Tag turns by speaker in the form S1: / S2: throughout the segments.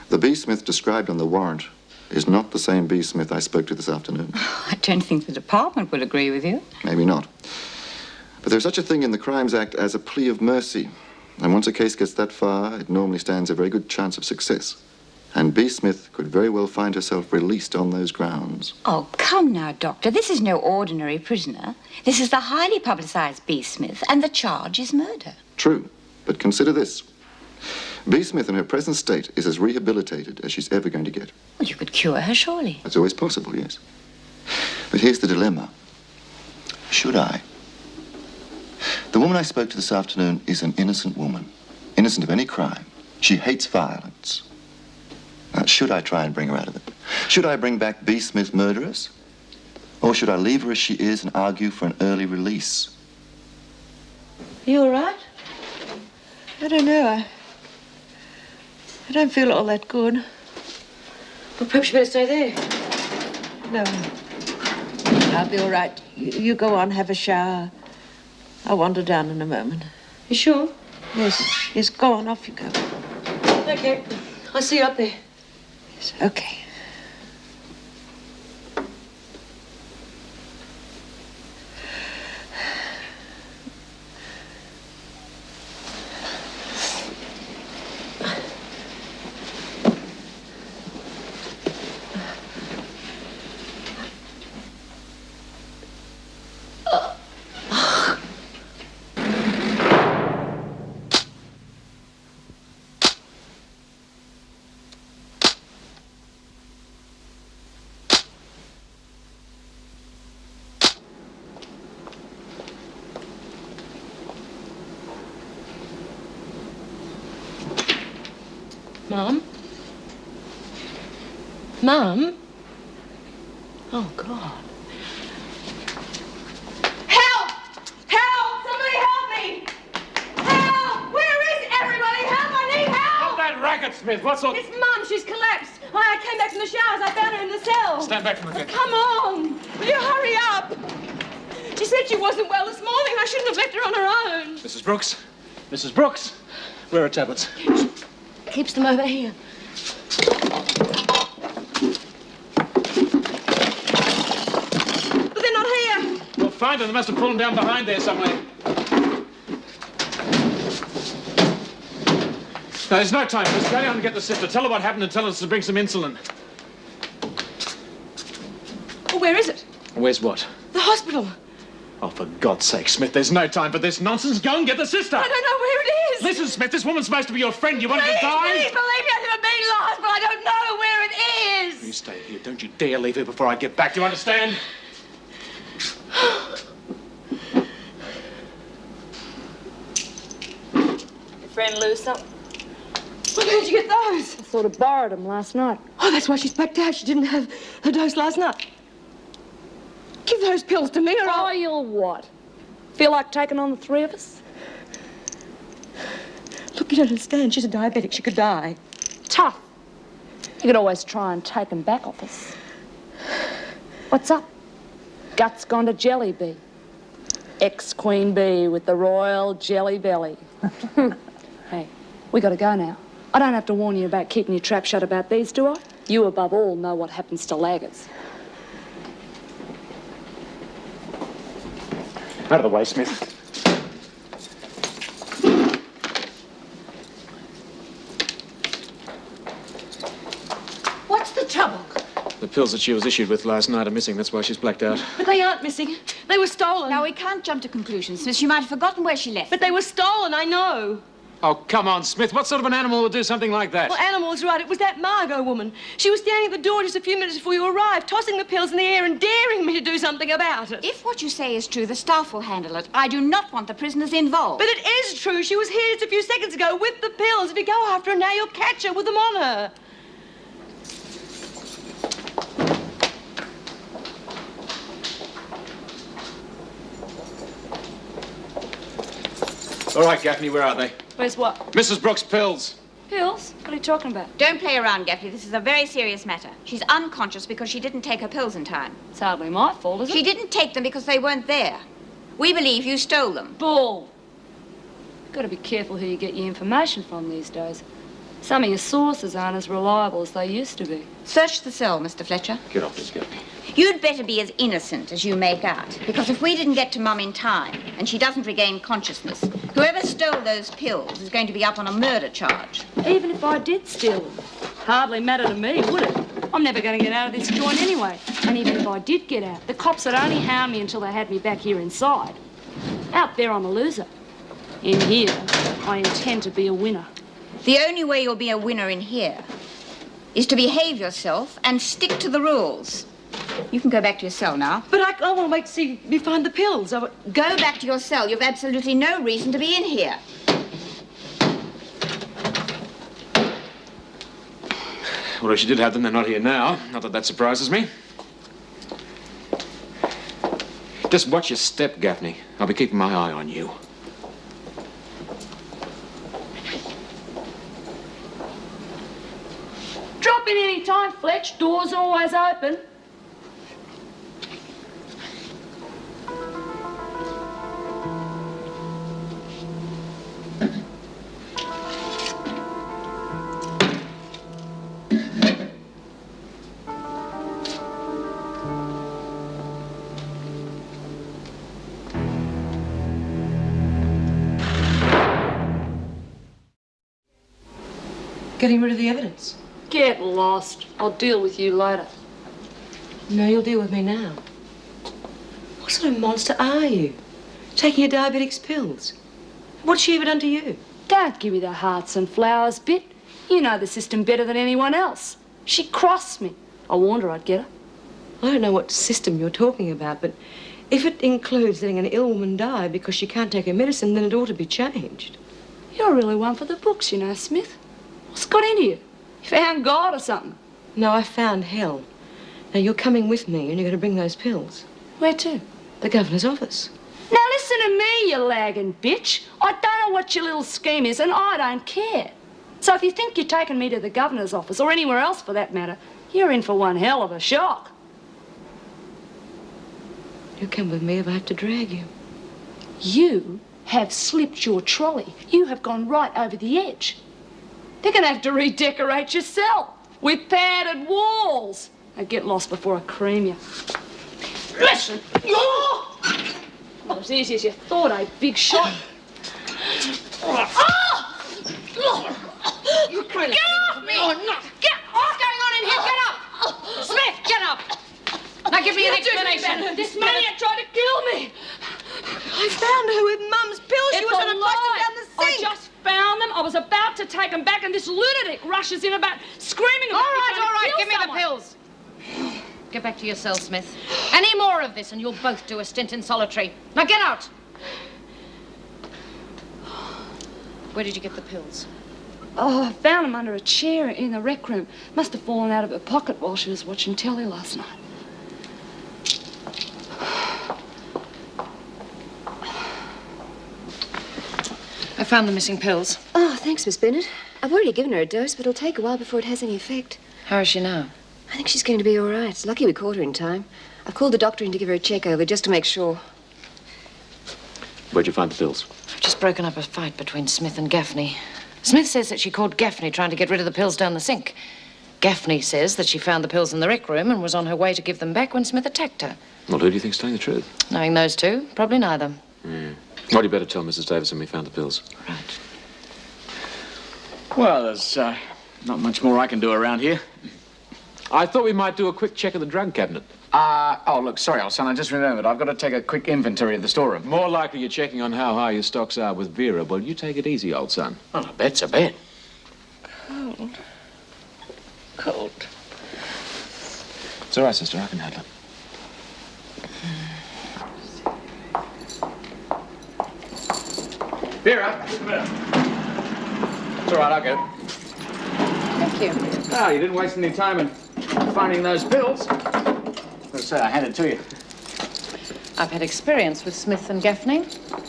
S1: The B. Smith described on the warrant is not the same B. Smith I spoke to this afternoon.
S2: I don't think the department would agree with you.
S1: Maybe not. But there's such a thing in the Crimes Act as a plea of mercy. And once a case gets that far, it normally stands a very good chance of success. And B. Smith could very well find herself released on those grounds.
S2: Oh, come now, Doctor. This is no ordinary prisoner. This is the highly publicized B. Smith, and the charge is murder.
S1: True, but consider this. B. Smith in her present state is as rehabilitated as she's ever going to get.
S2: Well, you could cure her, surely.
S1: That's always possible, yes. But here's the dilemma. Should I? The woman I spoke to this afternoon is an innocent woman. Innocent of any crime. She hates violence. Now, should I try and bring her out of it? Should I bring back B. Smith murderess? Or should I leave her as she is and argue for an early release?
S3: Are you all right? I don't know. I don't feel all that good.
S4: Well, perhaps you better stay there.
S3: No. I'll be all right. You go on, have a shower. I'll wander down in a moment.
S4: You sure?
S3: Yes. Yes, go on. Off you go.
S4: Okay. I'll see you up there.
S3: Yes, okay.
S4: Mum? Mum? Oh, God.
S5: Help! Help! Somebody help me! Help! Where is everybody? Help! I need help!
S6: Stop that racket, Smith. What's all...
S5: It's Mum. She's collapsed. I came back from the showers. I found her in the cell.
S6: Stand back from the bed.
S5: Come on! Will you hurry up? She said she wasn't well this morning. I shouldn't have left her on her own.
S6: Mrs. Brooks? Mrs. Brooks? Where are tablets?
S4: Keeps them over here.
S5: But they're not here.
S6: Well, find them. They must have pulled them down behind there somewhere. No, there's no time. Just go down and get the sister. Tell her what happened and tell us to bring some insulin.
S5: Well, where is it?
S6: Where's what?
S5: The hospital.
S6: Oh, for God's sake, Smith, there's no time for this nonsense. Go and get the sister.
S5: I don't know where it is.
S6: Listen, Smith, this woman's supposed to be your friend. You want her to die?
S5: Please believe me, I've never been lost, but I don't know where it is.
S6: You stay here. Don't you dare leave her before I get back. Do you understand?
S4: Your friend lose something?
S5: Well, where did you get those?
S4: I sort of borrowed them last night.
S5: Oh, that's why she's blacked out. She didn't have her dose last night. Give those pills to me or
S4: Oh,
S5: I'll...
S4: you'll what? Feel like taking on the three of us?
S5: Look, you don't understand. She's a diabetic. She could die.
S4: Tough. You could always try and take them back off us. What's up? Guts gone to Jelly Bee. Ex-Queen Bee with the royal jelly belly. Hey, we gotta go now. I don't have to warn you about keeping your trap shut about these, do I? You, above all, know what happens to laggards.
S6: Out of the way, Smith.
S5: What's the trouble?
S6: The pills that she was issued with last night are missing. That's why she's blacked out.
S5: But they aren't missing. They were stolen.
S2: Now, we can't jump to conclusions, Smith. She might have forgotten where she left.
S5: But they were stolen, I know.
S6: Oh, come on, Smith. What sort of an animal would do something like that?
S5: Well, Animal's right. It was that Margot woman. She was standing at the door just a few minutes before you arrived, tossing the pills in the air and daring me to do something about it.
S2: If what you say is true, the staff will handle it. I do not want the prisoners involved.
S5: But it is true. She was here just a few seconds ago with the pills. If you go after her now, you'll catch her with them on her.
S6: All right, Gaffney, where are they?
S4: Where's what?
S6: Mrs. Brooks' pills.
S4: Pills? What are you talking about?
S2: Don't play around, Gaffney. This is a very serious matter. She's unconscious because she didn't take her pills in time.
S4: It's hardly my fault, is it?
S2: She didn't take them because they weren't there. We believe you stole them.
S4: Bull. Got to be careful who you get your information from these days. Some of your sources aren't as reliable as they used to be.
S2: Search the cell, Mr. Fletcher.
S6: Get off this, Gaffney.
S2: You'd better be as innocent as you make out, because if we didn't get to Mum in time and she doesn't regain consciousness, whoever stole those pills is going to be up on a murder charge.
S4: Even if I did steal them, hardly matter to me, would it? I'm never going to get out of this joint anyway. And even if I did get out, the cops would only hound me until they had me back here inside. Out there, I'm a loser. In here, I intend to be a winner.
S2: The only way you'll be a winner in here is to behave yourself and stick to the rules. You can go back to your cell now.
S5: But I want to wait to see you find the pills.
S2: Go back to your cell. You've absolutely no reason to be in here.
S6: Well, if she did have them, they're not here now. Not that that surprises me. Just watch your step, Gaffney. I'll be keeping my eye on you.
S4: Drop in any time, Fletch. Door's always open.
S5: Getting rid of the evidence.
S4: Get lost. I'll deal with you later.
S5: No, you'll deal with me now. What sort of monster are you? Taking a diabetic's pills. What's she ever done to you?
S4: Don't give me the hearts and flowers bit. You know the system better than anyone else. She crossed me. I warned her I'd get her.
S5: I don't know what system you're talking about, but if it includes letting an ill woman die because she can't take her medicine, then it ought to be changed.
S4: You're really one for the books, you know, Smith. What's got into you? You found God or something?
S5: No, I found hell. Now, you're coming with me and you're going to bring those pills.
S4: Where to?
S5: The governor's office.
S4: Now listen to me, you lagging bitch. I don't know what your little scheme is, and I don't care. So if you think you're taking me to the governor's office, or anywhere else for that matter, you're in for one hell of a shock.
S5: You'll come with me if I have to drag you.
S4: You have slipped your trolley. You have gone right over the edge. They're going to have to redecorate your cell with padded walls. Now get lost before I cream you. Listen! Not as easy as you thought, eh, big shot?
S5: You crazy.
S7: Get off me! What's going on in here? Get up! Smith, get up! Now give me an explanation.
S4: This maniac tried to kill me.
S5: I found her with Mum's pills. She
S4: It's
S5: was
S4: a
S5: on a
S4: lie.
S5: flush down the
S4: I
S5: sink.
S4: just found them. I was about to take them back, and this lunatic rushes in about screaming about me trying
S7: All
S4: to
S7: right,
S4: kill
S7: give me
S4: someone.
S7: the pills. Get back to your cell, Smith. Any more of this and you'll both do a stint in solitary. Now get out. Where did you get the pills?
S4: Oh, I found them under a chair in the rec room. Must have fallen out of her pocket while she was watching telly last night.
S7: I found the missing pills.
S8: Oh, thanks, Miss Bennett. I've already given her a dose, but it'll take a while before it has any effect.
S7: How is she now?
S8: I think she's going to be all right. It's lucky we caught her in time. I've called the doctor in to give her a check-over just to make sure.
S6: Where'd you find the pills?
S7: I've just broken up a fight between Smith and Gaffney. Smith says that she called Gaffney trying to get rid of the pills down the sink. Gaffney says that she found the pills in the rec room and was on her way to give them back when Smith attacked her.
S6: Well, who do you think's telling the truth?
S7: Knowing those two, probably neither.
S6: Well, you better tell Mrs. Davison we found the pills.
S7: Right.
S9: Well, there's not much more I can do around here.
S6: I thought we might do a quick check of the drug cabinet.
S9: Oh, look, sorry, old son, I just remembered. I've got to take a quick inventory of the storeroom.
S6: More likely you're checking on how high your stocks are with Vera. Well, you take it easy, old son.
S9: Well, a bet's a bet.
S5: Cold.
S6: It's all right, sister. I can handle it.
S9: Vera! Come here. It's all right, I'll get it.
S7: Thank you.
S9: Oh, you didn't waste any time in finding those pills. Let's say I handed it to you.
S7: I've had experience with Smith and Gaffney.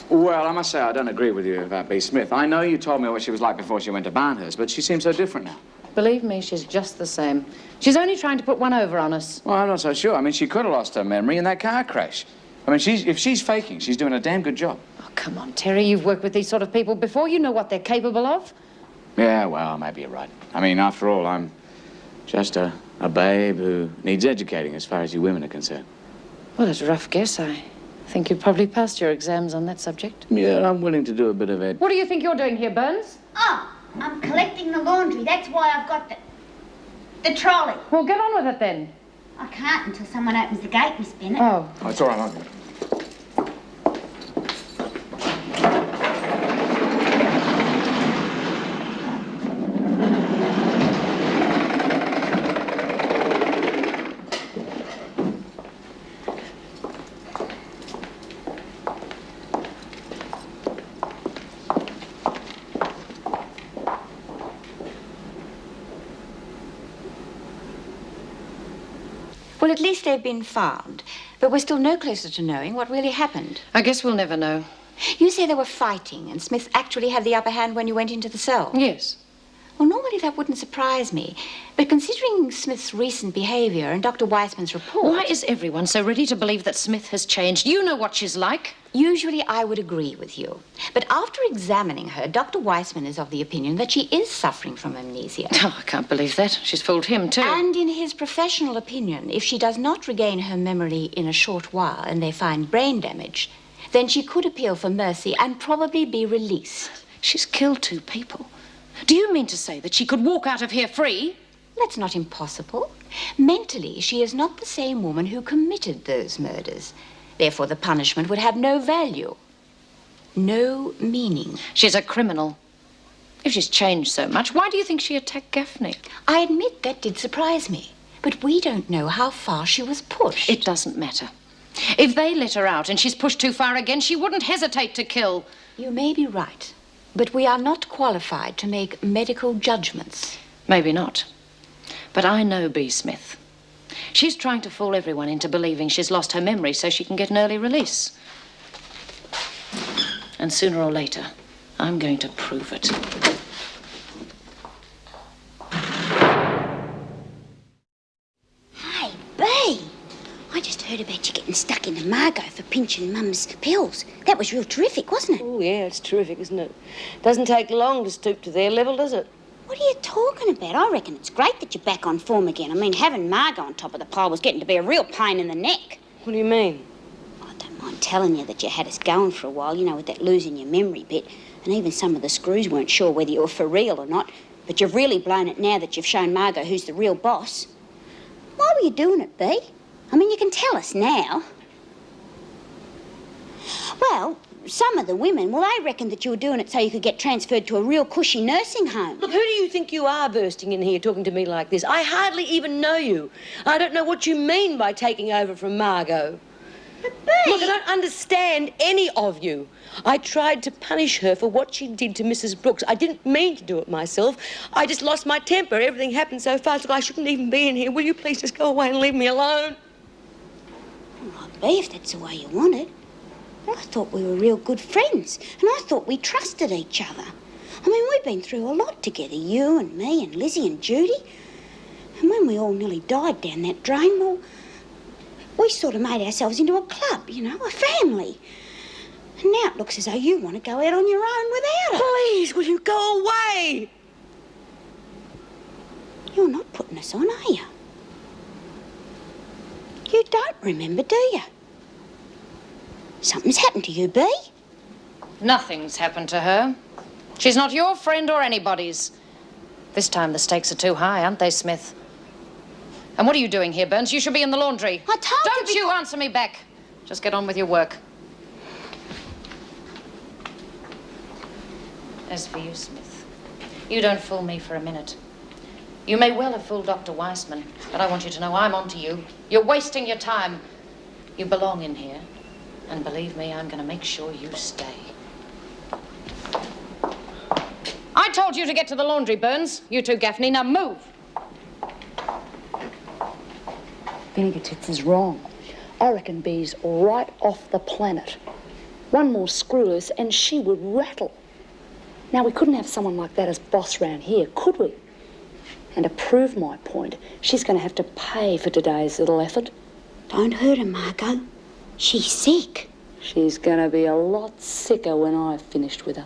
S9: Well, I must say I don't agree with you about B. Smith. I know you told me what she was like before she went to Barnhurst, but she seems so different now.
S7: Believe me, she's just the same. She's only trying to put one over on us.
S9: Well, I'm not so sure. I mean, she could have lost her memory in that car crash. I mean, if she's faking, she's doing a damn good job.
S7: Oh, come on, Terry. You've worked with these sort of people before. You know what they're capable of.
S9: Yeah, well, maybe you're right. I mean, after all, I'm just a babe who needs educating as far as you women are concerned.
S7: Well, it's a rough guess. I think you probably passed your exams on that subject.
S9: Yeah, I'm willing to do a bit of it.
S7: What do you think you're doing here, Burns?
S2: Oh, I'm collecting the laundry. That's why I've got the trolley.
S7: Well, get on with it then.
S2: I can't until someone opens the gate, Miss Bennett.
S7: Oh.
S9: Oh, it's all right, Uncle.
S2: Well, at least they've been found. But we're still no closer to knowing what really happened.
S7: I guess we'll never know.
S2: You say they were fighting and Smith actually had the upper hand when you went into the cell?
S7: Yes.
S2: Well, normally that wouldn't surprise me. But considering Smith's recent behavior and Dr. Weissman's report...
S7: Why is everyone so ready to believe that Smith has changed? You know what she's like.
S2: Usually I would agree with you. But after examining her, Dr. Weissman is of the opinion that she is suffering from amnesia.
S7: Oh, I can't believe that. She's fooled him, too.
S2: And in his professional opinion, if she does not regain her memory in a short while and they find brain damage, then she could appeal for mercy and probably be released.
S7: She's killed 2 people. Do you mean to say that she could walk out of here free?
S2: That's not impossible. Mentally, she is not the same woman who committed those murders. Therefore, the punishment would have no value, no meaning.
S7: She's a criminal. If she's changed so much, why do you think she attacked Gaffney?
S2: I admit that did surprise me. But we don't know how far she was pushed.
S7: It doesn't matter. If they let her out and she's pushed too far again, she wouldn't hesitate to kill.
S2: You may be right. But we are not qualified to make medical judgments.
S7: Maybe not. But I know B. Smith. She's trying to fool everyone into believing she's lost her memory so she can get an early release. And sooner or later, I'm going to prove it.
S10: Hey, B, I just heard about you getting stuck into Margot for pinching Mum's pills. That was real terrific, wasn't it?
S3: Oh, yeah, it's terrific, isn't it? Doesn't take long to stoop to their level, does it?
S10: What are you talking about? I reckon it's great that you're back on form again. I mean, having Margot on top of the pile was getting to be a real pain in the neck.
S3: What do you mean?
S10: I don't mind telling you that you had us going for a while, you know, with that losing your memory bit. And even some of the screws weren't sure whether you were for real or not. But you've really blown it now that you've shown Margot who's the real boss. Why were you doing it, B? I mean, you can tell us now. Well, some of the women, well, they reckoned that you were doing it so you could get transferred to a real cushy nursing home.
S3: Look, who do you think you are bursting in here talking to me like this? I hardly even know you. I don't know what you mean by taking over from Margot.
S10: But, B...
S3: Look, I don't understand any of you. I tried to punish her for what she did to Mrs. Brooks. I didn't mean to do it myself. I just lost my temper. Everything happened so fast. Look, I shouldn't even be in here. Will you please just go away and leave me alone?
S10: All right, B, if that's the way you want it. Well, I thought we were real good friends, and I thought we trusted each other. I mean, we've been through a lot together, you and me and Lizzie and Judy. And when we all nearly died down that drain, well, we sort of made ourselves into a club, you know, a family. And now it looks as though you want to go out on your own without us.
S3: Please, will you go away?
S10: You're not putting us on, are you? You don't remember, do you? Something's happened to you, B.
S7: Nothing's happened to her. She's not your friend or anybody's. This time the stakes are too high, aren't they, Smith? And what are you doing here, Burns? You should be in the laundry.
S10: I told you...
S7: Don't you answer me back. Just get on with your work. As for you, Smith, you don't fool me for a minute. You may well have fooled Dr. Weissman, but I want you to know I'm onto you. You're wasting your time. You belong in here. And believe me, I'm going to make sure you stay. I told you to get to the laundry, Burns. You too, Gaffney. Now move.
S4: Fingertits is wrong. I reckon Bee's right off the planet. One more screw loose and she would rattle. Now, we couldn't have someone like that as boss round here, could we? And to prove my point, she's going to have to pay for today's little effort.
S10: Don't hurt her, Margot. She's sick.
S4: She's going to be a lot sicker when I've finished with her.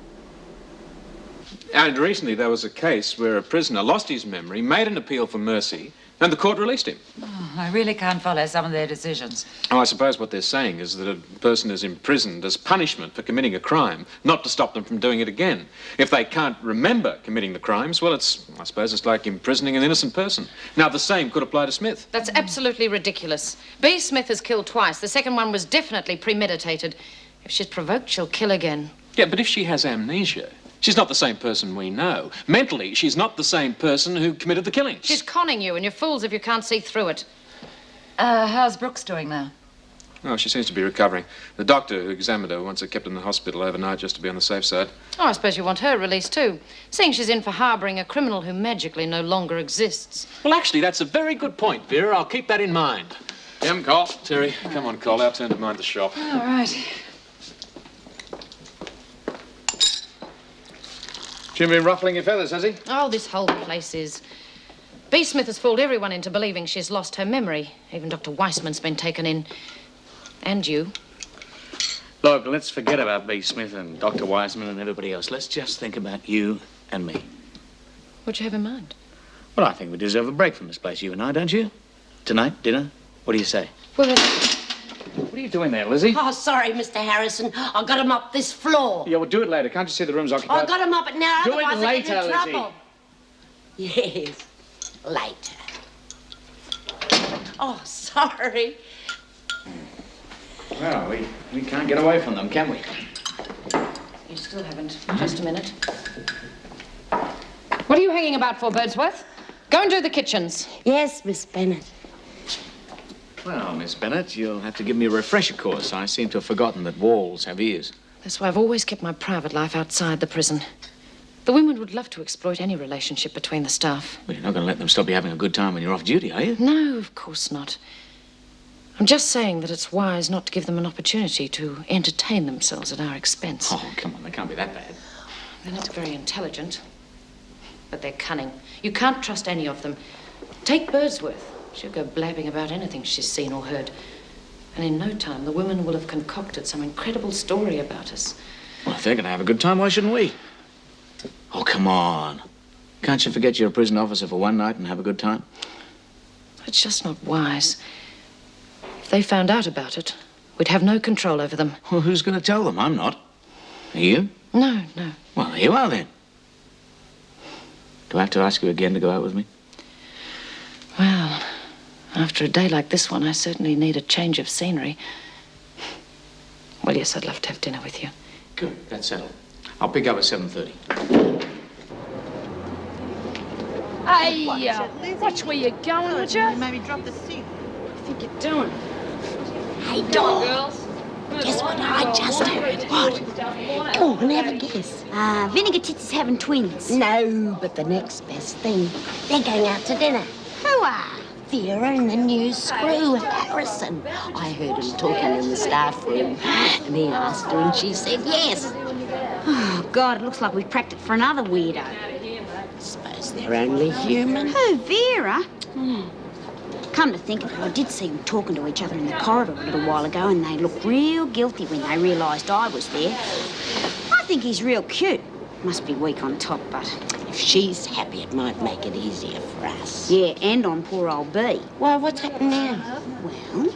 S11: And recently there was a case where a prisoner lost his memory, made an appeal for mercy, and the court released him.
S12: Oh, I really can't follow some of their decisions.
S11: Oh, I suppose what they're saying is that a person is imprisoned as punishment for committing a crime, not to stop them from doing it again. If they can't remember committing the crimes, well, I suppose it's like imprisoning an innocent person. Now, the same could apply to Smith.
S7: That's absolutely ridiculous. B. Smith has killed twice. The second one was definitely premeditated. If she's provoked, she'll kill again.
S11: Yeah, but if she has amnesia, she's not the same person we know. Mentally, she's not the same person who committed the killings.
S7: She's conning you, and you're fools if you can't see through it.
S12: How's Brooks doing now?
S11: Oh, she seems to be recovering. The doctor who examined her wants her kept in the hospital overnight just to be on the safe side.
S7: Oh, I suppose you want her released too, seeing she's in for harbouring a criminal who magically no longer exists.
S11: Well, actually, that's a very good point, Vera. I'll keep that in mind. Em, Cole. Terry, come on, Cole. Our turn to mind the shop.
S12: All right.
S9: Jim been ruffling your feathers, has he?
S7: Oh, this whole place is. B. Smith has fooled everyone into believing she's lost her memory. Even Dr. Weissman's been taken in. And you.
S13: Look, let's forget about B. Smith and Dr. Wiseman and everybody else. Let's just think about you and me.
S7: What do you have in mind?
S13: Well, I think we deserve a break from this place, you and I, don't you? Tonight, dinner? What do you say?
S7: Well,
S9: What are you doing there, Lizzie?
S14: Oh, sorry, Mr. Harrison. I got him up this floor.
S9: Yeah, well, do it later. Can't you see the room's
S14: I
S9: occupied?
S14: got him up it now,
S9: Do it
S14: otherwise I get in
S9: later,
S14: trouble. Yes, later. Oh, sorry.
S9: Well, we can't get away from them, can we?
S7: You still haven't. Just a minute. What are you hanging about for, Birdsworth? Go and do the kitchens.
S14: Yes, Miss Bennett.
S13: Well, Miss Bennett, you'll have to give me a refresher course. I seem to have forgotten that walls have ears.
S7: That's why I've always kept my private life outside the prison. The women would love to exploit any relationship between the staff.
S13: Well, you're not going to let them stop you having a good time when you're off duty, are you?
S7: No, of course not. I'm just saying that it's wise not to give them an opportunity to entertain themselves at our expense.
S13: Oh, come on, they can't be that bad.
S7: They're not very intelligent, but they're cunning. You can't trust any of them. Take Birdsworth. She'll go blabbing about anything she's seen or heard. And in no time, the women will have concocted some incredible story about us.
S13: Well, if they're going to have a good time, why shouldn't we? Oh, come on. Can't you forget you're a prison officer for one night and have a good time?
S7: It's just not wise. If they found out about it, we'd have no control over them.
S13: Well, who's going to tell them? I'm not. Are you?
S7: No, no.
S13: Well, there you are, then. Do I have to ask you again to go out with me?
S7: Well, after a day like this one, I certainly need a change of scenery. Well, yes, I'd love to have dinner with you.
S13: Good, that's settled. I'll pick up at 7:30.
S4: Hey, watch where you're going, would you?
S10: Maybe drop the stick.
S4: What do you think you're doing?
S10: Hey,
S4: Come on,
S10: Dawn.
S4: girls.
S10: Guess what I just heard? What? Go on, have a guess. Vinegar Tits is having twins. No, but the next best thing. They're going out to dinner. Who are? Vera and the new screw, Harrison. I heard him talking in the staff room, and he asked her, and she said yes. Oh, God, it looks like we've cracked it for another weirdo. Suppose they're only human. Who, Vera? Come to think of it, I did see them talking to each other in the corridor a little while ago, and they looked real guilty when they realised I was there. I think he's real cute. Must be weak on top, but if she's happy, it might make it easier for us. Yeah, and on poor old B. Well, what's happened now? Well,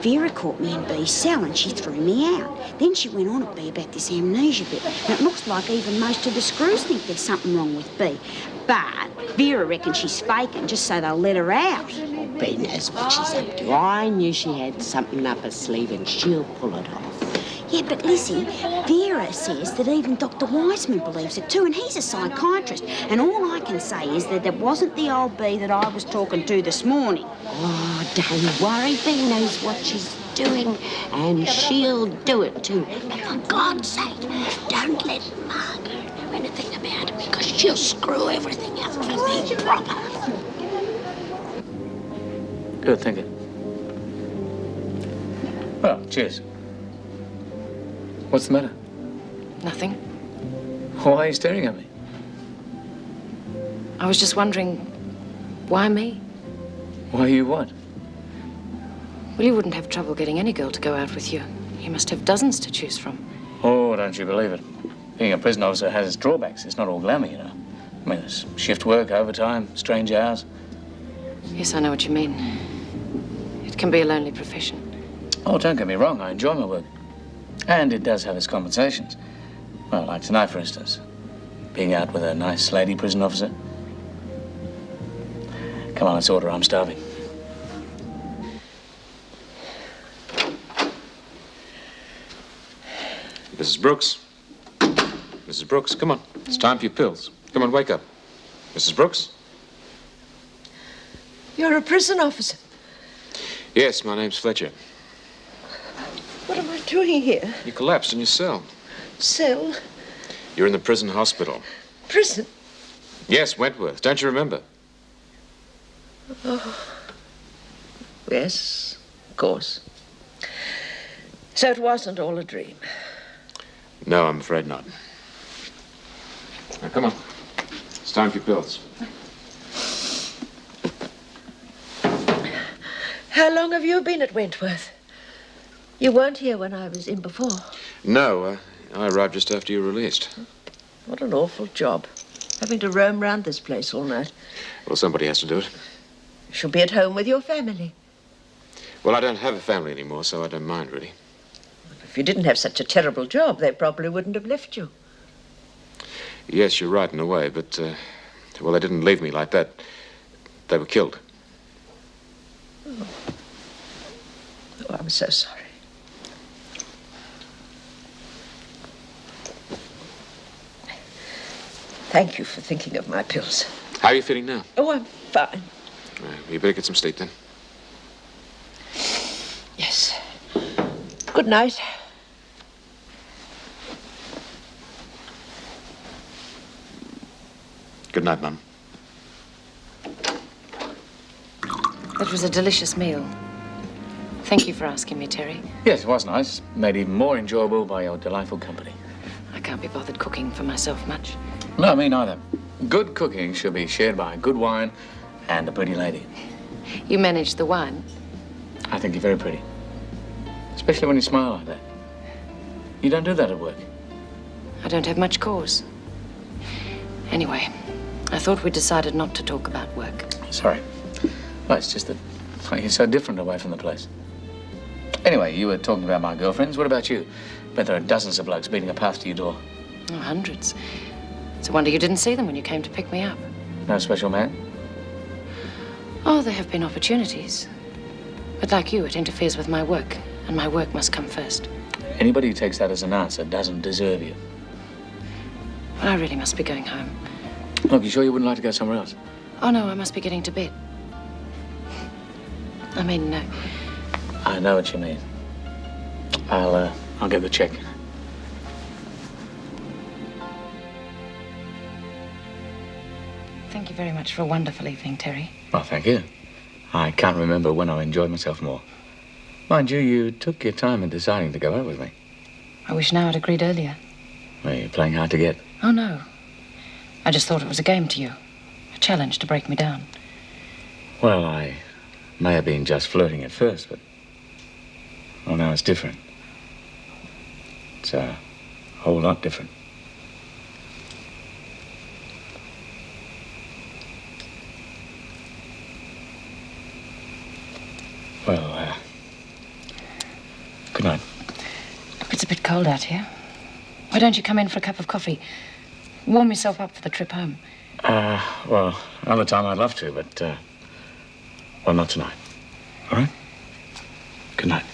S10: Vera caught me in B's cell and she threw me out. Then she went on at B about this amnesia bit, and it looks like even most of the screws think there's something wrong with B. But Vera reckons she's faking just so they'll let her out. Well, B knows what she's up to. I knew she had something up her sleeve and she'll pull it off. Yeah, but Lizzie, Vera says that even Dr. Wiseman believes it too, and he's a psychiatrist. And all I can say is that it wasn't the old B that I was talking to this morning. Oh, don't worry, B knows what she's doing, and she'll do it too. But for God's sake, don't let Margot know anything about it, because she'll screw everything up for me proper.
S13: Good thinking. Well, cheers. What's the matter?
S7: Nothing.
S13: Why are you staring at me?
S7: I was just wondering, why me?
S13: Why you what?
S7: Well, you wouldn't have trouble getting any girl to go out with you. You must have dozens to choose from.
S13: Oh, don't you believe it. Being a prison officer has its drawbacks. It's not all glamour, you know. I mean, there's shift work, overtime, strange hours.
S7: Yes, I know what you mean. It can be a lonely profession.
S13: Oh, don't get me wrong, I enjoy my work. And it does have its compensations. Well, like tonight, for instance. Being out with a nice lady prison officer. Come on, let's order. I'm starving.
S11: Mrs. Brooks. Mrs. Brooks, come on. It's time for your pills. Come on, wake up. Mrs. Brooks?
S14: You're a prison officer.
S11: Yes, my name's Fletcher.
S14: What am I doing here?
S11: You collapsed in your cell.
S14: Cell?
S11: You're in the prison hospital.
S14: Prison?
S11: Yes, Wentworth. Don't you remember?
S14: Oh. Yes, of course. So it wasn't all a dream.
S11: No, I'm afraid not. Now, come on. It's time for your pills.
S14: How long have you been at Wentworth? You weren't here when I was in before.
S11: No, I arrived just after you were released.
S14: What an awful job. Having to roam round this place all night.
S11: Well, somebody has to do it.
S14: You should be at home with your family.
S11: Well, I don't have a family anymore, so I don't mind, really.
S14: If you didn't have such a terrible job, they probably wouldn't have left you.
S11: Yes, you're right in a way, but, well, they didn't leave me like that. They were killed.
S14: Oh, I'm so sorry. Thank you for thinking of my pills.
S11: How are you feeling now?
S14: Oh, I'm fine.
S11: You better get some sleep, then.
S14: Yes. Good night.
S11: Good night, Mum.
S7: That was a delicious meal. Thank you for asking me, Terry.
S13: Yes, it was nice. Made even more enjoyable by your delightful company.
S7: I can't be bothered cooking for myself much.
S13: No, me neither. Good cooking should be shared by good wine and a pretty lady.
S7: You managed the wine.
S13: I think you're very pretty. Especially when you smile like that. You don't do that at work.
S7: I don't have much cause. Anyway, I thought we decided not to talk about work.
S13: Sorry. Well, it's just that you're so different away from the place. Anyway, you were talking about my girlfriends. What about you? Bet there are dozens of blokes beating a path to your door.
S7: Oh, hundreds. It's a wonder you didn't see them when you came to pick me up.
S13: No special man?
S7: Oh, there have been opportunities. But like you, it interferes with my work, and my work must come first.
S13: Anybody who takes that as an answer doesn't deserve you.
S7: Well, I really must be going home.
S13: Look, you sure you wouldn't like to go somewhere else?
S7: Oh, no, I must be getting to bed. I mean, no.
S13: I know what you mean. I'll get the check.
S7: Thank you very much for a wonderful evening, Terry.
S13: Well, thank you. I can't remember when I enjoyed myself more. Mind you, you took your time in deciding to go out with me.
S7: I wish now I'd agreed earlier.
S13: Well, you're playing hard to get.
S7: Oh, no. I just thought it was a game to you. A challenge to break me down.
S13: Well, I may have been just flirting at first, but... well, now it's different. It's a whole lot different. Well, good night.
S7: Look, it's a bit cold out here. Why don't you come in for a cup of coffee? Warm yourself up for the trip home.
S13: Well, another time I'd love to, but, well, not tonight. All right? Good night.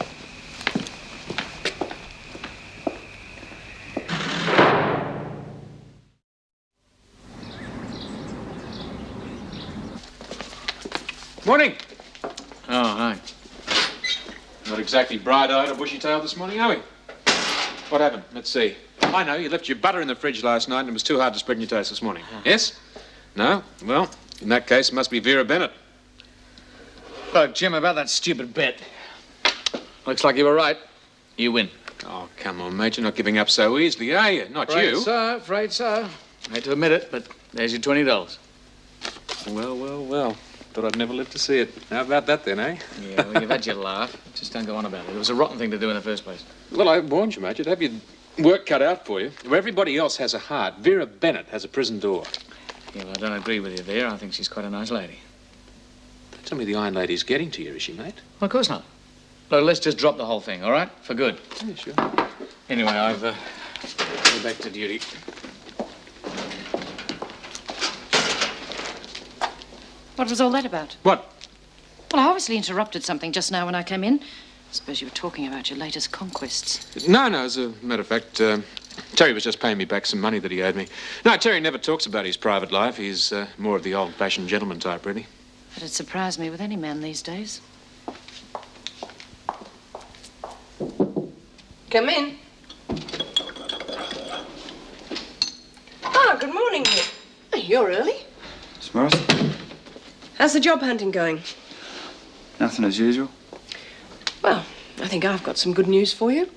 S11: Morning.
S13: Oh, hi.
S11: Not exactly bright-eyed or bushy-tailed this morning, are we? What happened? Let's see. I know, you left your butter in the fridge last night and it was too hard to spread in your toast this morning. Yes? No? Well, in that case, it must be Vera Bennett.
S13: Look, Jim, about that stupid bet. Looks like you were right. You win.
S11: Oh, come on, mate. You're not giving up so easily, are you? Not you.
S13: Afraid so. Hate to admit it, but there's your $20.
S11: Well. Thought I'd never live to see it. How about that then, eh?
S13: Yeah, well, you've had your laugh. Just don't go on about it. It was a rotten thing to do in the first place.
S11: Well, I warned you, mate. You'd have your Work cut out for you. Where everybody else has a heart, Vera Bennett has a prison door.
S13: Yeah, well, I don't agree with you there. I think she's quite a nice lady.
S11: Don't tell me the Iron Lady's getting to you, is she, mate?
S13: Well, of course not. Look, let's just drop the whole thing, all right? For good.
S11: Yeah, sure.
S13: Anyway, I've go back to duty.
S7: What was all that about?
S11: What?
S7: Well, I obviously interrupted something just now when I came in. I suppose you were talking about your latest conquests.
S11: No, as a matter of fact, Terry was just paying me back some money that he owed me. No, Terry never talks about his private life. He's more of the old-fashioned gentleman type, really.
S7: That'd surprise me with any man these days.
S3: Come in. Oh, good morning, Nick. Oh, you're early.
S15: Miss Morris?
S3: How's the job hunting going?
S15: Nothing as usual.
S3: Well, I think I've got some good news for you.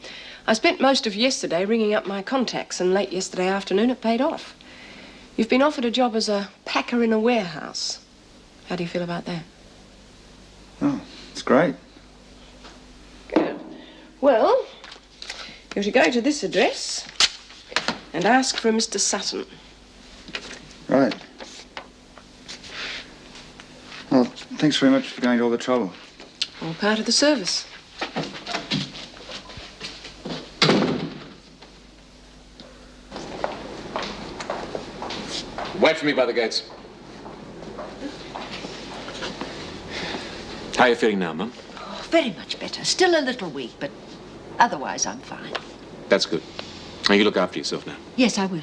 S3: I spent most of yesterday ringing up my contacts, and late yesterday afternoon it paid off. You've been offered a job as a packer in a warehouse. How do you feel about that?
S15: Oh, it's great.
S3: Good. Well, you're to go to this address and ask for a Mr. Sutton.
S15: Right. Well, thanks very much for going to all the trouble.
S3: All part of the service.
S11: Wait for me by the gates. How are you feeling now, Mum?
S14: Oh, very much better. Still a little weak, but otherwise I'm fine.
S11: That's good. Now, you look after yourself now.
S14: Yes, I will.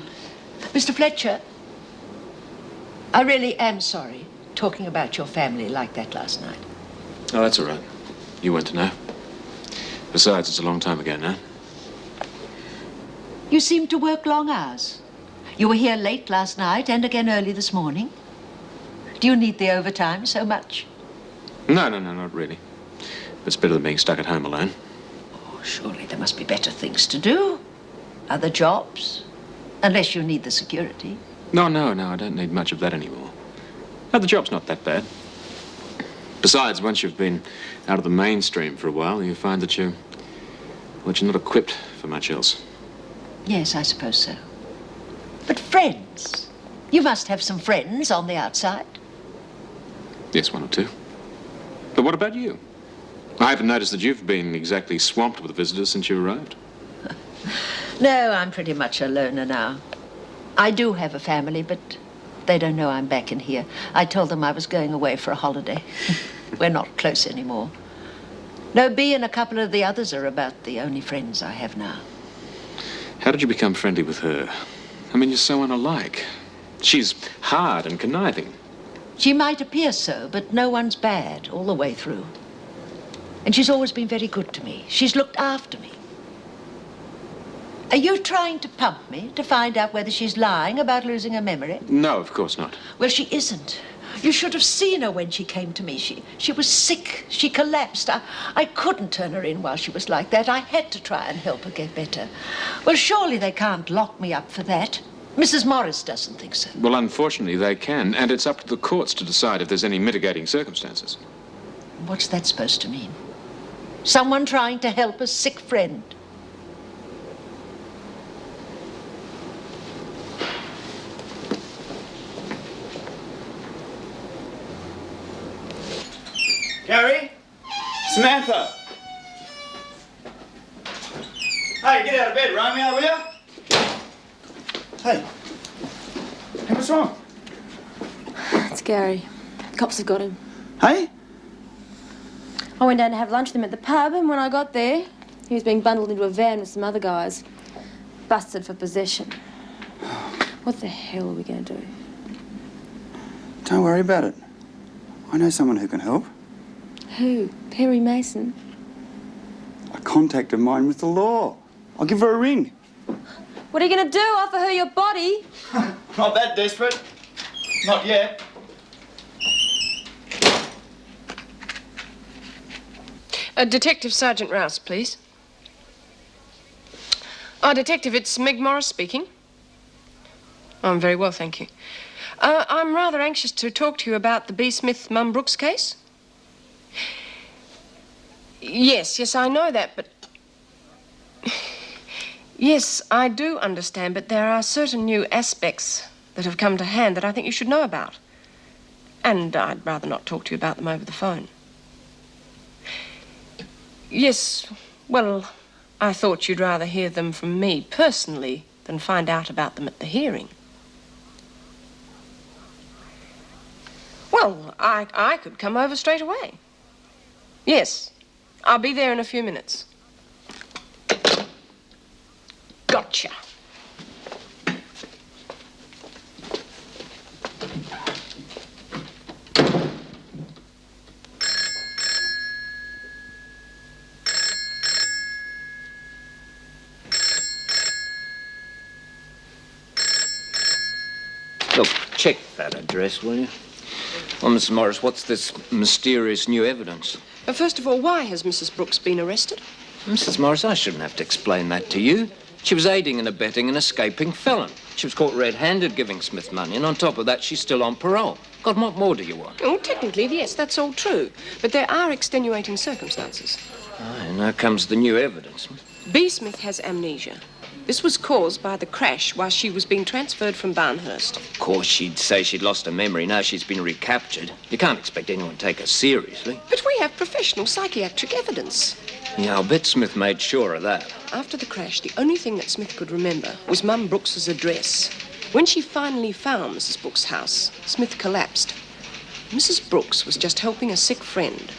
S14: Mr. Fletcher, I really am sorry talking about your family like that last night.
S11: Oh, that's all right. You weren't to know. Besides, it's a long time ago now.
S14: You seem to work long hours. You were here late last night and again early this morning. Do you need the overtime so much?
S11: No, not really. It's better than being stuck at home alone.
S14: Oh, surely there must be better things to do. Other jobs. Unless you need the security.
S11: No, I don't need much of that anymore. No, the job's not that bad. Besides, once you've been out of the mainstream for a while, you find that you're not equipped for much else.
S14: Yes, I suppose so. But friends. You must have some friends on the outside.
S11: Yes, one or two. But what about you? I haven't noticed that you've been exactly swamped with visitors since you arrived.
S14: No, I'm pretty much a loner now. I do have a family, but they don't know I'm back in here. I told them I was going away for a holiday. We're not close anymore. No, Bea and a couple of the others are about the only friends I have now.
S11: How did you become friendly with her? I mean, you're so unalike. She's hard and conniving.
S14: She might appear so, but no one's bad all the way through. And she's always been very good to me. She's looked after me. Are you trying to pump me to find out whether she's lying about losing her memory?
S11: No, of course not.
S14: Well, she isn't. You should have seen her when she came to me. She was sick. She collapsed. I couldn't turn her in while she was like that. I had to try and help her get better. Well, surely they can't lock me up for that. Mrs. Morris doesn't think so.
S11: Well, unfortunately, they can, and it's up to the courts to decide if there's any mitigating circumstances.
S14: What's that supposed to mean? Someone trying to help a sick friend.
S15: Gary? Samantha? Hey, get out of bed, Romeo, will you? Hey. Hey, what's wrong?
S16: It's Gary. Cops have got him.
S15: Hey?
S16: I went down to have lunch with him at the pub, and when I got there, he was being bundled into a van with some other guys. Busted for possession. What the hell are we going to do?
S15: Don't worry about it. I know someone who can help.
S16: Who? Perry Mason?
S15: A contact of mine with the law. I'll give her a ring.
S16: What are you going to do? Offer her your body?
S15: Not that desperate. Not yet.
S3: Detective Sergeant Rouse, please. Detective, it's Meg Morris speaking. I'm very well, thank you. I'm rather anxious to talk to you about the B. Smith Mum Brooks case. Yes, I know that, but...
S17: Yes, I do understand, but there are certain new aspects that have come to hand that I think you should know about. And I'd rather not talk to you about them over the phone. Yes, well, I thought you'd rather hear them from me personally than find out about them at the hearing. Well, I could come over straight away. Yes, I'll be there in a few minutes. Gotcha.
S18: Look, check that address, will you? Well, Mrs. Morris, what's this mysterious new evidence?
S17: First of all, why has Mrs. Brooks been arrested?
S18: Mrs. Morris, I shouldn't have to explain that to you. She was aiding and abetting an escaping felon. She was caught red-handed giving Smith money, and on top of that, she's still on parole. God, what more do you want?
S17: Oh, technically, yes, that's all true. But there are extenuating circumstances.
S18: And now comes the new evidence.
S17: B. Smith has amnesia. This was caused by the crash while she was being transferred from Barnhurst.
S18: Of course, she'd say she'd lost her memory. Now she's been recaptured. You can't expect anyone to take her seriously.
S17: But we have professional psychiatric evidence.
S18: Yeah, I'll bet Smith made sure of that.
S17: After the crash, the only thing that Smith could remember was Mum Brooks's address. When she finally found Mrs. Brooks' house, Smith collapsed. Mrs. Brooks was just helping a sick friend.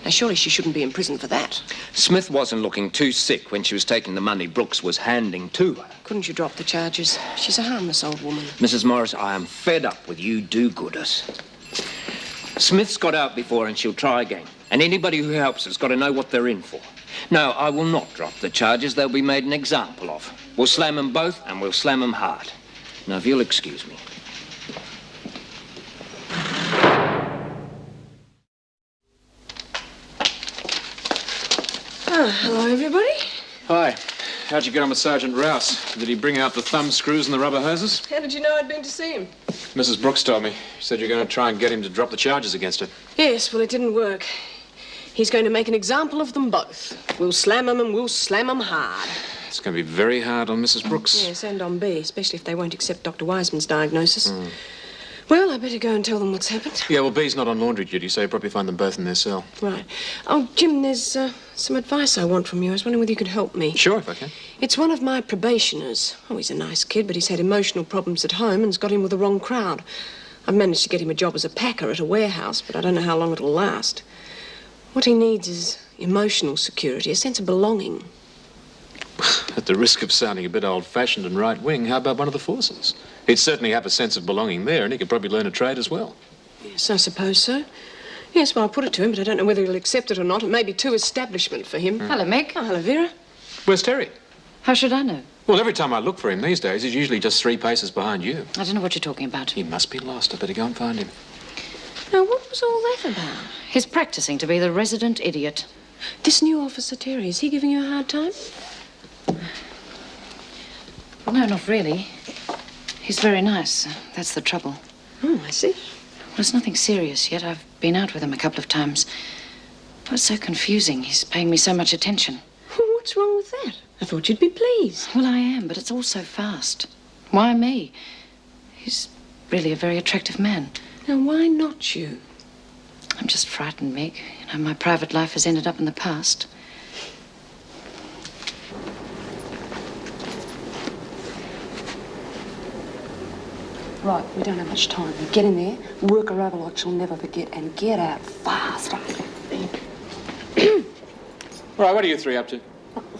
S17: Now, surely she shouldn't be in prison for that.
S18: Smith wasn't looking too sick when she was taking the money Brooks was handing to her.
S17: Couldn't you drop the charges? She's a harmless old woman.
S18: Mrs. Morris, I am fed up with you do-gooders. Smith's got out before and she'll try again. And anybody who helps her's got to know what they're in for. No, I will not drop the charges. They'll be made an example of. We'll slam them both and we'll slam them hard. Now, if you'll excuse me.
S17: Oh, hello, everybody.
S11: Hi. How'd you get on with Sergeant Rouse? Did he bring out the thumb screws and the rubber hoses?
S17: How did you know I'd been to see him?
S11: Mrs. Brooks told me. She said you're going to try and get him to drop the charges against her.
S17: Yes, well, it didn't work. He's going to make an example of them both. We'll slam them and we'll slam them hard.
S11: It's going to be very hard on Mrs. Brooks.
S17: Yes, and on B, especially if they won't accept Dr. Wiseman's diagnosis. Well, I better go and tell them what's happened.
S11: Yeah, well, B's not on laundry duty, so you'll probably find them both in their cell.
S17: Right. Oh, Jim, there's some advice I want from you. I was wondering whether you could help me.
S11: Sure, if I can.
S17: It's one of my probationers. Oh, he's a nice kid, but he's had emotional problems at home and's got in with the wrong crowd. I've managed to get him a job as a packer at a warehouse, but I don't know how long it'll last. What he needs is emotional security, a sense of belonging.
S11: At the risk of sounding a bit old-fashioned and right-wing, how about one of the forces? He'd certainly have a sense of belonging there, and he could probably learn a trade as well.
S17: Yes, I suppose so. Yes, well, I'll put it to him, but I don't know whether he'll accept it or not. It may be too establishment for him.
S7: Hello, Mick.
S17: Oh, hello, Vera.
S11: Where's Terry?
S7: How should I know?
S11: Well, every time I look for him these days, he's usually just 3 paces behind you.
S7: I don't know what you're talking about.
S11: He must be lost. I better go and find him.
S17: Now, what was all that about?
S7: He's practicing to be the resident idiot.
S17: This new officer, Terry, is he giving you a hard time?
S7: Well, no, not really. He's very nice. That's the trouble.
S17: Oh, I see.
S7: Well, it's nothing serious yet. I've been out with him a couple of times. But it's so confusing. He's paying me so much attention.
S17: Well, what's wrong with that? I thought you'd be pleased.
S7: Well, I am, but it's all so fast. Why me? He's really a very attractive man.
S17: Now, why not you?
S7: I'm just frightened, Meg. You know, my private life has ended up in the past.
S16: Right, we don't have much time. Now get in there, work her over like she'll never forget, and get out fast.
S11: All right, what are you 3 up to?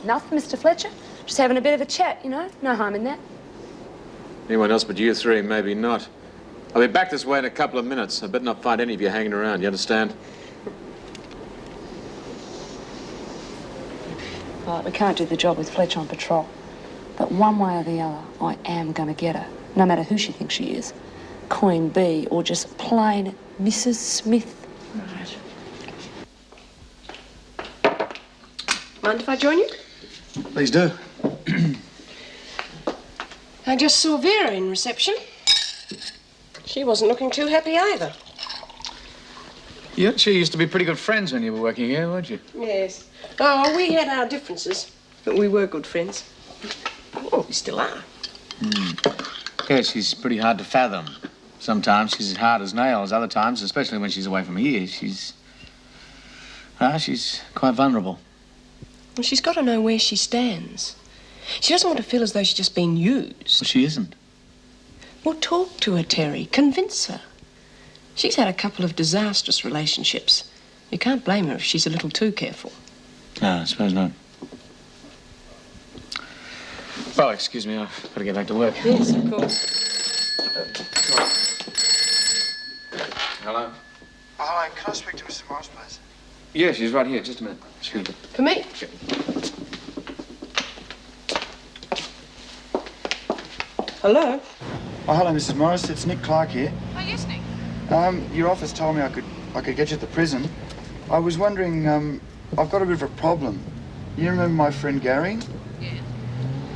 S16: Nothing, Mr. Fletcher. Just having a bit of a chat, you know. No harm in that.
S11: Anyone else but you 3, maybe not. I'll be back this way in a couple of minutes. I better not find any of you hanging around, you understand?
S16: Right, we can't do the job with Fletcher on patrol. But one way or the other, I am going to get her. No matter who she thinks she is. Queen Bee or just plain Mrs. Smith.
S17: Right. Mind if I join you?
S6: Please do.
S17: I just saw Vera in reception. She wasn't looking too happy either.
S6: You actually used to be pretty good friends when you were working here, weren't you?
S17: Yes. Oh, we had our differences, but we were good friends. Oh, we still are.
S13: Yeah, she's pretty hard to fathom. Sometimes she's as hard as nails. Other times, especially when she's away from here, she's quite vulnerable.
S17: Well, she's got to know where she stands. She doesn't want to feel as though she's just being used.
S13: Well, she isn't.
S17: Well, talk to her, Terry. Convince her. She's had a couple of disastrous relationships. You can't blame her if she's a little too careful.
S13: No, I suppose not. Well, excuse me, I've got to get back to work.
S17: Yes, of course.
S9: Hello?
S15: Oh, hello, can I speak to Mrs. Morris, please?
S9: Yeah, she's right here. Just a minute. Excuse me.
S17: For me? Hello?
S15: Oh, hello, Mrs. Morris. It's Nick Clark here.
S17: Oh, yes, Nick.
S15: Your office told me I could get you at the prison. I was wondering, I've got a bit of a problem. You remember my friend Gary?
S17: Yeah.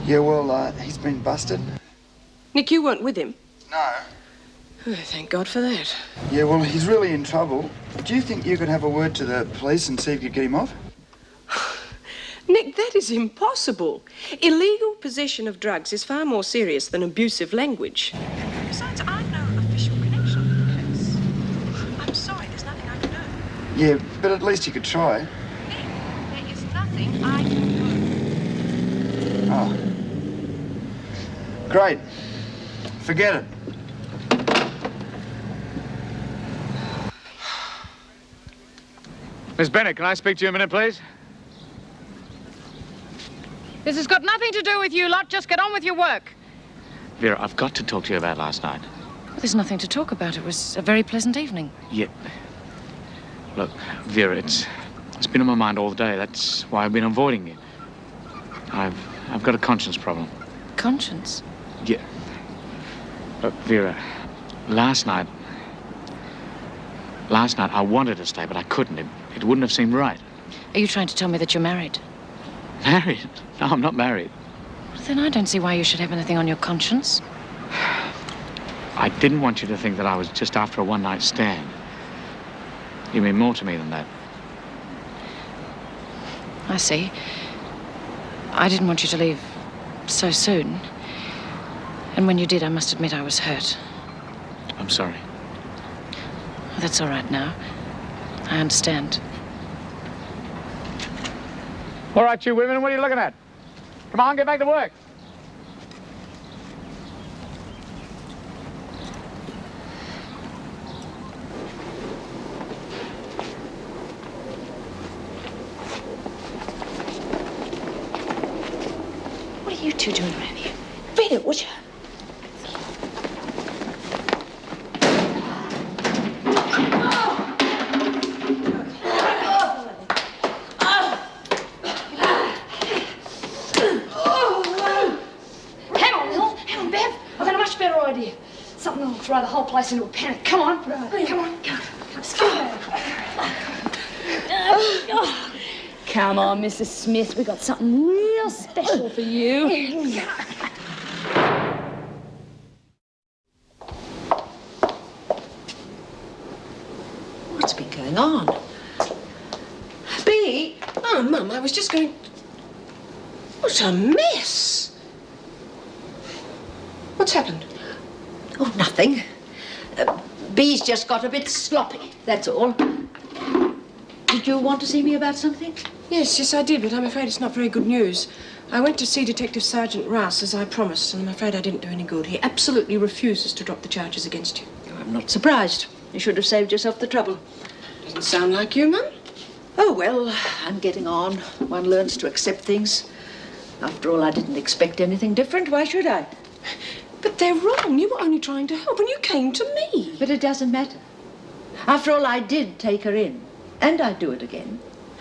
S15: Yeah, well, he's been busted.
S17: Nick, you weren't with him?
S15: No.
S17: Oh, thank God for that.
S15: Yeah, well, he's really in trouble. Do you think you could have a word to the police and see if you could get him off?
S17: Nick, that is impossible. Illegal possession of drugs is far more serious than abusive language. Besides, I'm no official connection with the case. I'm sorry, there's nothing I can do.
S15: Yeah, but at least you could try.
S17: Nick, there is nothing I can do.
S15: Oh. Great. Forget it.
S9: Miss Bennett, can I speak to you a minute, please?
S7: This has got nothing to do with you lot. Just get on with your work.
S13: Vera, I've got to talk to you about last night.
S7: Well, there's nothing to talk about. It was a very pleasant evening.
S13: Yeah. Look, Vera, it's been on my mind all day. That's why I've been avoiding you. I've got a conscience problem.
S7: Conscience?
S13: Yeah. Look, Vera, last night I wanted to stay, but I couldn't. It wouldn't have seemed right.
S7: Are you trying to tell me that you're married?
S13: Married? No, I'm not married.
S7: Well, then I don't see why you should have anything on your conscience.
S13: I didn't want you to think that I was just after a one-night stand. You mean more to me than that.
S7: I see. I didn't want you to leave so soon. And when you did, I must admit I was hurt.
S13: I'm sorry.
S7: Well, that's all right now. I understand.
S9: All right, you women, what are you looking at? Come on, get back to work.
S2: What are you two doing around here?
S3: Beat it, would you?
S4: Something that'll throw the whole place into a panic. Come on. Come on. Come on. Come on, Mrs. Smith. We got something real special for you.
S14: What's been going on?
S17: Bea? Oh, Mum, I was just going... What a mess! What's happened?
S14: Oh, nothing. Bee's just got a bit sloppy, that's all. Did you want to see me about something?
S17: Yes, I did, but I'm afraid it's not very good news. I went to see Detective Sergeant Rouse, as I promised, and I'm afraid I didn't do any good. He absolutely refuses to drop the charges against you.
S14: I'm not surprised. You should have saved yourself the trouble.
S17: Doesn't sound like you, Mum.
S14: Oh, well, I'm getting on. One learns to accept things. After all, I didn't expect anything different. Why should I?
S17: But they're wrong. You were only trying to help, and you came to me.
S14: But it doesn't matter. After all, I did take her in, and I'd do it again.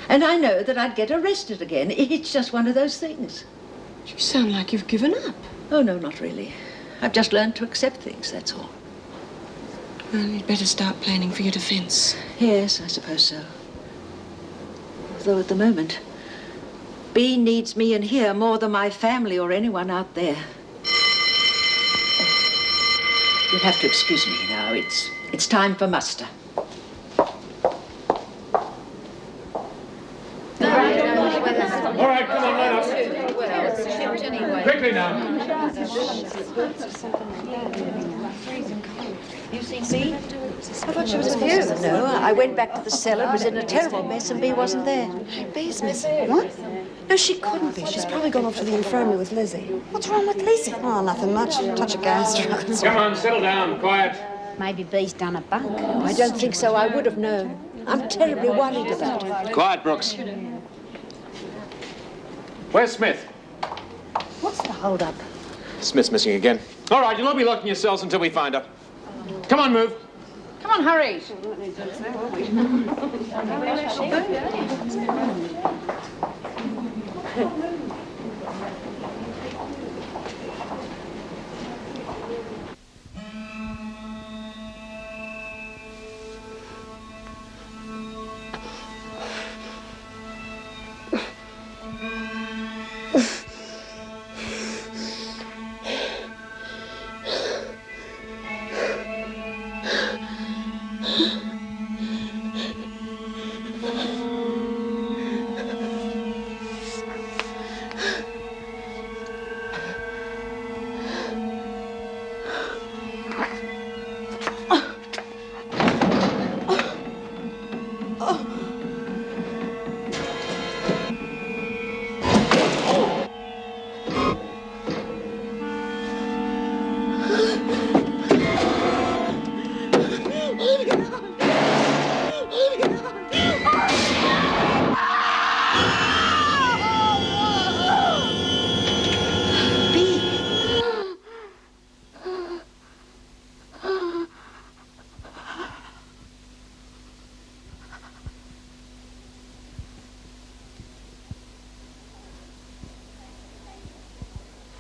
S14: And I know that I'd get arrested again. It's just one of those things.
S17: You sound like you've given up.
S14: Oh, no, not really. I've just learned to accept things, that's all.
S17: Well, you'd better start planning for your defense.
S14: Yes, I suppose so. Though at the moment, Bea needs me in here more than my family or anyone out there. You'll have to excuse me now. It's time for muster.
S9: All right, come on, let us. Quickly
S11: now.
S14: You seen Bea? I thought she was with you. No, I went back to the cellar. It was in a terrible mess, and Bea wasn't there.
S10: Bea's missing. What?
S17: No, she couldn't be. She's probably gone off to the infirmary with Lizzie.
S10: What's wrong with Lizzie?
S17: Oh, nothing much. Touch of gastro.
S11: Come on, settle down. Quiet.
S10: Maybe Bea's done a bunk.
S14: I don't think so. I would have known. I'm terribly worried about her.
S9: Quiet, Brooks.
S11: Where's Smith?
S14: What's the hold-up?
S11: Smith's missing again. All right, you'll all be locked in your cells until we find her. Come on, move.
S12: Come on, hurry.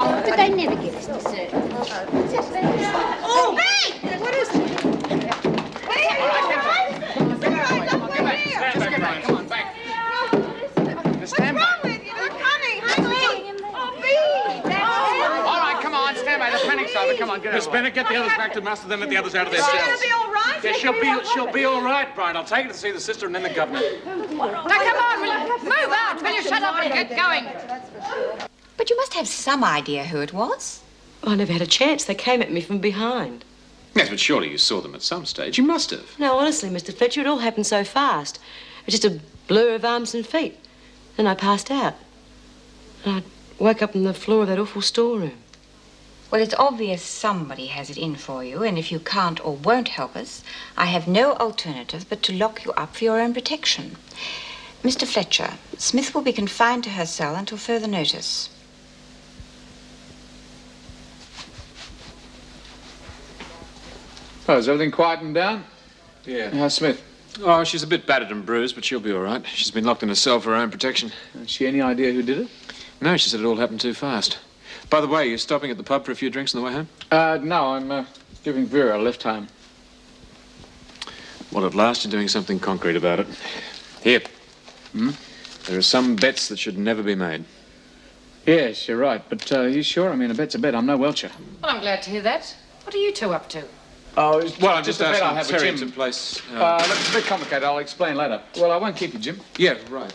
S10: But they never give us dessert. Oh, hey! What is it?
S9: Stand back. All right, come on, stand by. The panic's over. Come on, get
S11: Miss
S9: over.
S11: Bennett, get the others back to Master, then let the others out of their cells.
S5: She'll be all right.
S11: Yeah, she'll be all right, Brian. I'll take her to see the sister and then the governor.
S12: Now, come on, will you? Move out. Will you shut up and get going?
S2: But you must have some idea who it was.
S5: I never had a chance. They came at me from behind.
S11: Yes, but surely you saw them at some stage. You must have.
S5: No, honestly, Mr. Fletcher, it all happened so fast. It was just a blur of arms and feet. Then I passed out. And I woke up on the floor of that awful storeroom.
S2: Well, it's obvious somebody has it in for you, and if you can't or won't help us, I have no alternative but to lock you up for your own protection. Mr. Fletcher, Smith will be confined to her cell until further notice.
S9: Oh, is everything quieting down?
S11: Yeah.
S9: How's Smith?
S11: Oh, she's a bit battered and bruised, but she'll be all right. She's been locked in a cell for her own protection.
S9: Has she any idea who did it?
S11: No, she said it all happened too fast. By the way, you're stopping at the pub for a few drinks on the way home?
S9: No, I'm giving Vera a lift home.
S11: Well, at last you're doing something concrete about it. Here. There are some bets that should never be made.
S9: Yes, you're right, but you sure? I mean, a bet's a bet. I'm no Welcher.
S12: Well, I'm glad to hear that. What are you two up to?
S9: Oh,
S11: Well, I'm just
S9: a bet I
S11: asking
S9: have
S11: Terry
S9: with
S11: to
S9: Jim.
S11: place...
S9: Look, it's a bit complicated. I'll explain later. Well, I won't keep you, Jim.
S11: Yeah, right.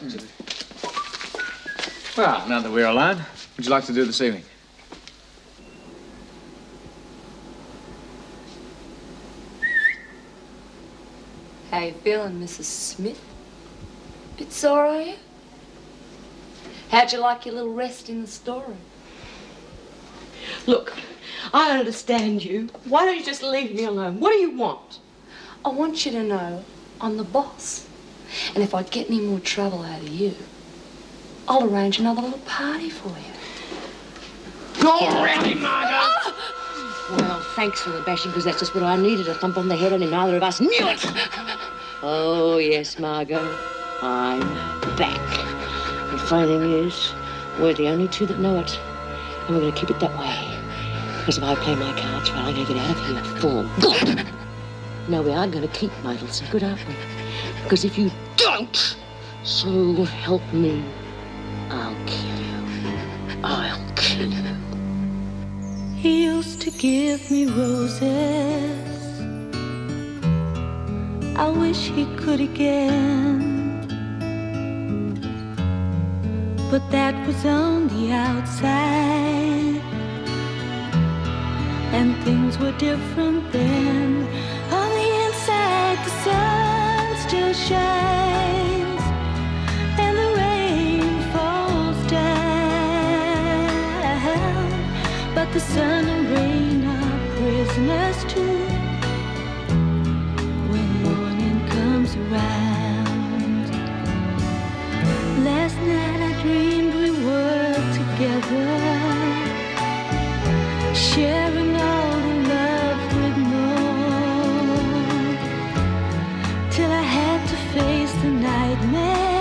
S9: Well, now that we're alone, what'd you like to do this evening?
S4: How you feeling, Mrs. Smith? Bit sore, are you? How'd you like your little rest in the storeroom?
S5: Look, I don't understand you. Why don't you just leave me alone? What do you want?
S4: I want you to know I'm the boss. And if I get any more trouble out of you, I'll arrange another little party for you.
S5: Already, Margot! Well, thanks for the bashing, because that's just what I needed, a thump on the head, and neither of us knew it. Oh, yes, Margot, I'm back. The funny thing is, we're the only two that know it, and we're going to keep it that way. Because if I play my cards right, I'm going to get out of here full good. No, we are going to keep my little secret, aren't we? Because if you don't, so help me, I'll kill you. I'll kill you.
S19: He used to give me roses. I wish he could again. But that was on the outside. and things were different then. On the inside, the sun still shines, and the rain falls down. But the sun and rain are prisoners too when morning comes around. Last night I dreamed we were together, sharing all the love we'd known, till I had to face the nightmare.